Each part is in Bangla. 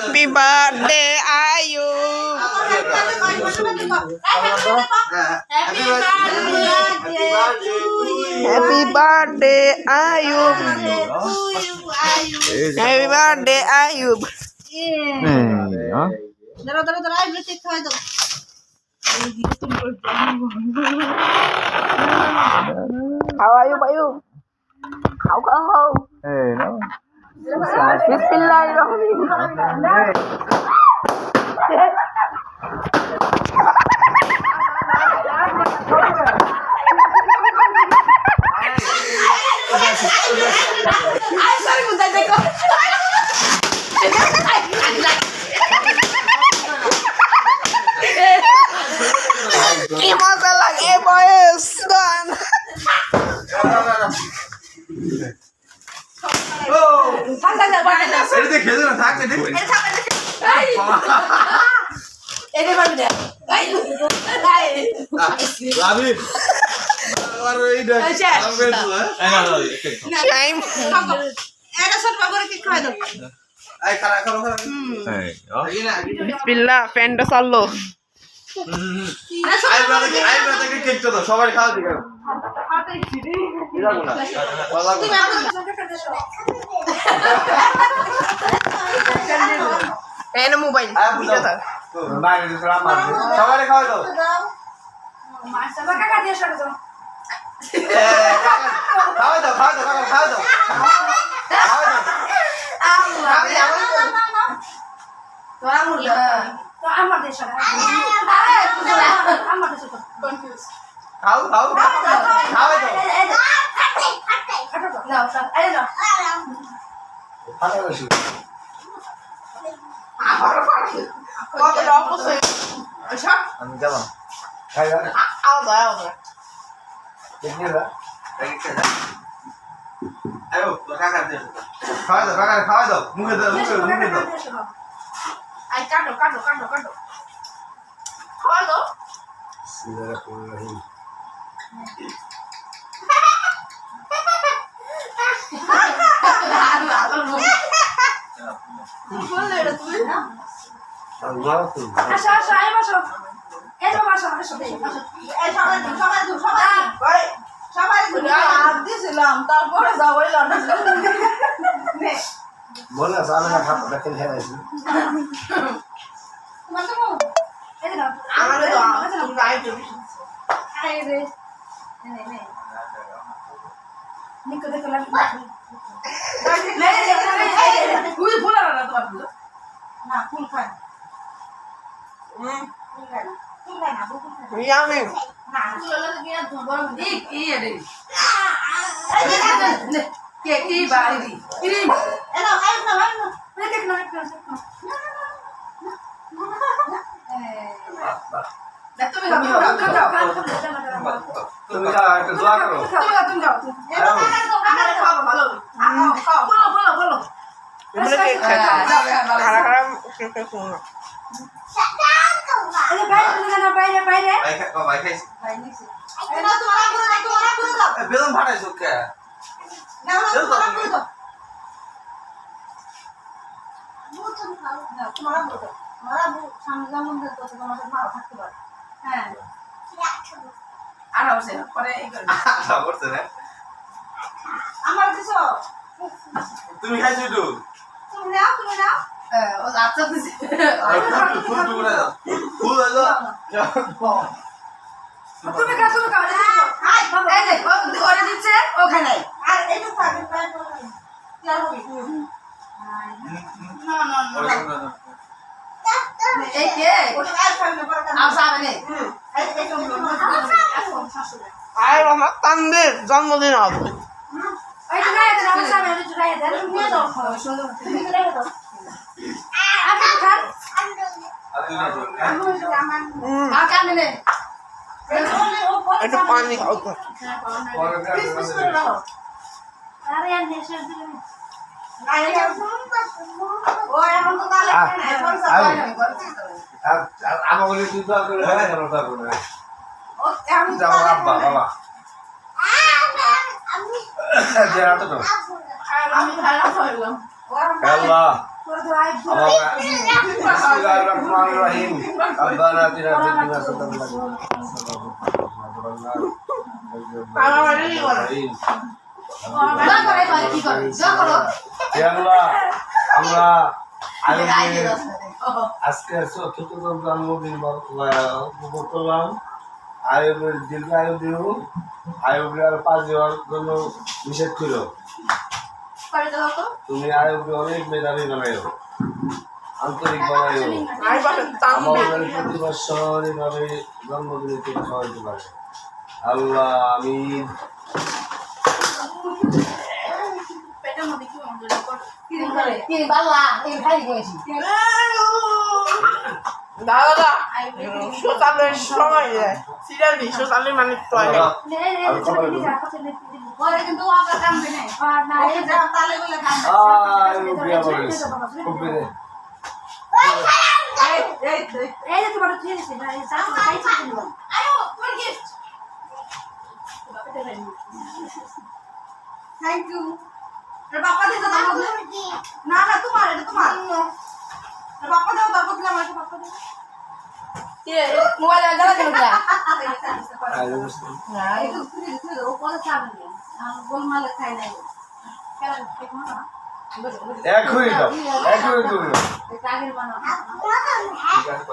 Happy birthday Ayub. Happy birthday Ayub. Happy birthday Ayub. How are you, Ayub? Khảo cỡ không? Bismillahirrahmanirrahim. কি মজা লাগে বয়স গান বিসমিল্লাহ ফ্যানটা চাললো সবাই খাওয়া দিকে মোবাইল সবাই খাওয়া দাও খাওয়া দাও খাওয়া দাও খাওয়া দাও মুখে দাও কাটো খাওয়া দাও তারপরে যাবো বলে খাতা খেলে আসি ফুল খায় Yummy. বেলুন ফাটাইছো কে তুমি খাইছো একটু ফুল দিচ্ছে ওখানে তানবীর জন্মদিন হবে একটু পানি খাও তো আমাকে তুই তো করে যাও আব্বা বাবা আমি Bismillahirrahmanirrahim. Rabbana atina fid dunya hasanatan আমরা আজকে চতুর্থ জন্মদিন উপভোগ করলাম। আয়ুবের দীর্ঘ আয়ু দিও, আয়ুবের আর 5 দেওয়ার জন্য নিষেধ করো। তুমি আয়ুবকে অনেক মেধাবী বানাইও, আন্তরিক বানাইও, আমাদের প্রতি বছর এইভাবে জন্মদিনে তুমি সহায়তা পারে। আল্লাহ আমিন। দাদা সোতালের সময় যায় সিরিয়াল দি সোতালের মানে টয়লেট থ্যাংক ইউ বাপ্পা দিতে না না তোমার এটা তোমার বাপ্পা দাও তারপর দিলাম আমার বাপ্পা দাও কি মোবাইল দাদা কেন যা না এই তো তুই ও পরে চাবি আমি গোলমাল খাই নাই কেন ঠিক না এখনই দাও, এখনই তুমি দাও। এটা আগের বানাও ঠিক আছে,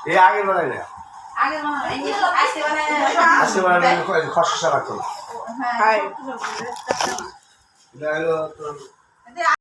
এই আগে বানাই না, আগের বানাও এই আসে মানে আসে বানাই খসখসা রাখো। হ্যাঁ এটা হলো তোর